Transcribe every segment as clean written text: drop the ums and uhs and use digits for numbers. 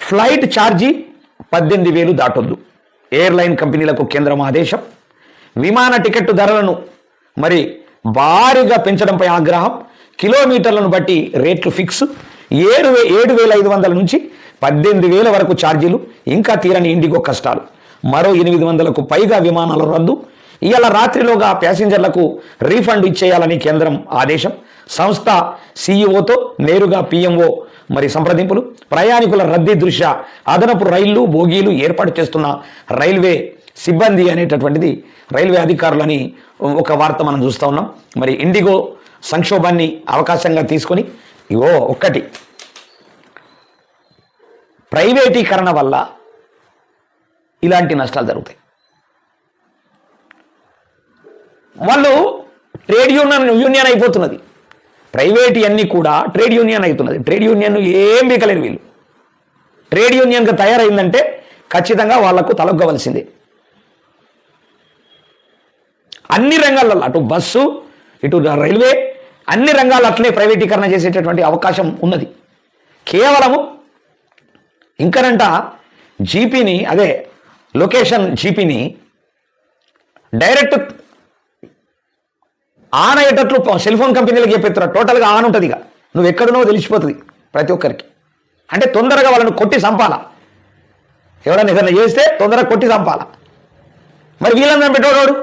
Flight charge 18,000 దాటొద్దు. Airline కంపెనీలకు కేంద్రం ఆదేశం. విమాన టికెట్ ధరలను మరి భారీగా పెంచడంపై ఆగ్రహం. కిలోమీటర్లను బట్టి రేట్లు ఫిక్స్. 7,500 నుంచి 18,000 వరకు ఛార్జీలు. ఇంకా తీరని ఇండిగో కష్టాలు. మరో 800కు పైగా విమానాల రద్దు. ఇవాళ రాత్రిలోగా ప్యాసింజర్లకు రీఫండ్ ఇచ్చేయాలని కేంద్రం ఆదేశం. సంస్థ సీఈఓతో నేరుగా పీఎంఓ మరి సంప్రదింపులు. ప్రయాణికుల రద్దీ దృష్ట్యా అదనపు రైళ్లు బోగీలు ఏర్పాటు చేస్తున్న రైల్వే సిబ్బంది అనేటటువంటిది రైల్వే అధికారులని ఒక వార్త మనం చూస్తూ ఉన్నాం. మరి ఇండిగో సంక్షోభాన్ని అవకాశంగా తీసుకొని ఒక్కటి ప్రైవేటీకరణ వల్ల ఇలాంటి నష్టాలు జరుగుతాయి. వాళ్ళు ట్రేడ్ యూనియన్ అయిపోతున్నది. ప్రైవేట్ అన్నీ కూడా ట్రేడ్ యూనియన్ అవుతున్నది. ట్రేడ్ యూనియన్ ఏం బీకలేరు వీళ్ళు. ట్రేడ్ యూనియన్గా తయారైందంటే ఖచ్చితంగా వాళ్లకు తలొగ్గవలసిందే. అన్ని రంగాలలో అటు బస్సు ఇటు రైల్వే అన్ని రంగాలు అట్లే ప్రైవేటీకరణ చేసేటటువంటి అవకాశం ఉన్నది. కేవలము ఇంకనంట జీపీని అదే లొకేషన్ జీపీని డైరెక్ట్ ఆన్ అయ్యేటట్లు సెల్ ఫోన్ కంపెనీలకు చెప్పేస్తున్నారు. టోటల్గా ఆన్ ఉంటుంది. ఇక నువ్వు ఎక్కడున్నావో తెలిసిపోతుంది ప్రతి ఒక్కరికి. అంటే తొందరగా వాళ్ళను కొట్టి చంపాల. ఎవడన్నా ఏదైనా చేస్తే తొందరగా కొట్టి చంపాల. మరి వీళ్ళందరం పెట్టేవాడు.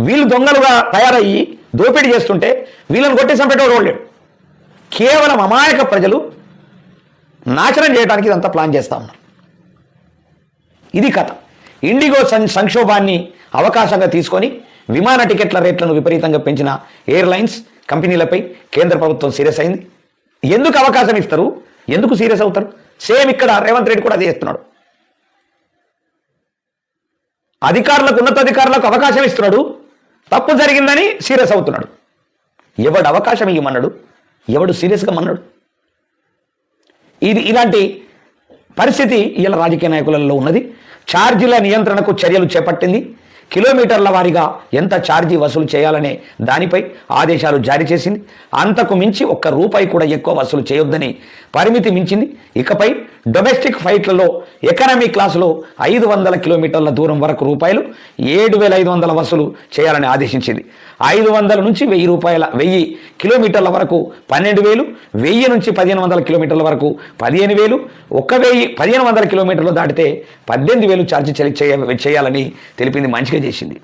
వీళ్ళు దొంగలుగా తయారయ్యి దోపిడీ చేస్తుంటే వీళ్ళని కొట్టి చంపేటోడు లేడు. కేవలం అమాయక ప్రజలు నాశనం చేయడానికి ఇదంతా ప్లాన్ చేస్తూ ఉన్నారు. ఇది కథ. ఇండిగో సంక్షోభాన్ని అవకాశంగా తీసుకొని విమాన టికెట్ల రేట్లను విపరీతంగా పెంచిన ఎయిర్లైన్స్ కంపెనీలపై కేంద్ర ప్రభుత్వం సీరియస్ అయింది. ఎందుకు అవకాశం ఇస్తారు? ఎందుకు సీరియస్ అవుతారు? సేమ్ ఇక్కడ రేవంత్ రెడ్డి కూడా అదే చేస్తున్నాడు. అధికారులకు ఉన్నతాధికారులకు అవకాశం ఇస్తున్నాడు. తప్పు జరిగిందని సీరియస్ అవుతున్నాడు. ఎవడు అవకాశం ఇవ్వమన్నాడు? ఎవడు సీరియస్గా మన్నాడు? ఇలాంటి పరిస్థితి ఇలా రాజకీయ నాయకులలో ఉన్నది. ఛార్జీల నియంత్రణకు చర్యలు చేపట్టింది. కిలోమీటర్ల వారీగా ఎంత ఛార్జీ వసూలు చేయాలనే దానిపై ఆదేశాలు జారీ చేసింది. అంతకు మించి ₹1 కూడా ఎక్కువ వసూలు చేయొద్దని పరిమితి మించింది. ఇకపై డొమెస్టిక్ ఫ్లైట్లలో ఎకానమీ క్లాసులో 500 కిలోమీటర్ల దూరం వరకు ₹7,500 వసూలు చేయాలని ఆదేశించింది. 500 నుంచి ₹1,000 కిలోమీటర్ల వరకు 12,000, 1000 నుంచి 1,500 కిలోమీటర్ల వరకు 15,000, 1,500 కిలోమీటర్లు దాటితే 18,000 ఛార్జీ చేయాలని తెలిపింది. మంచిగా చేసింది.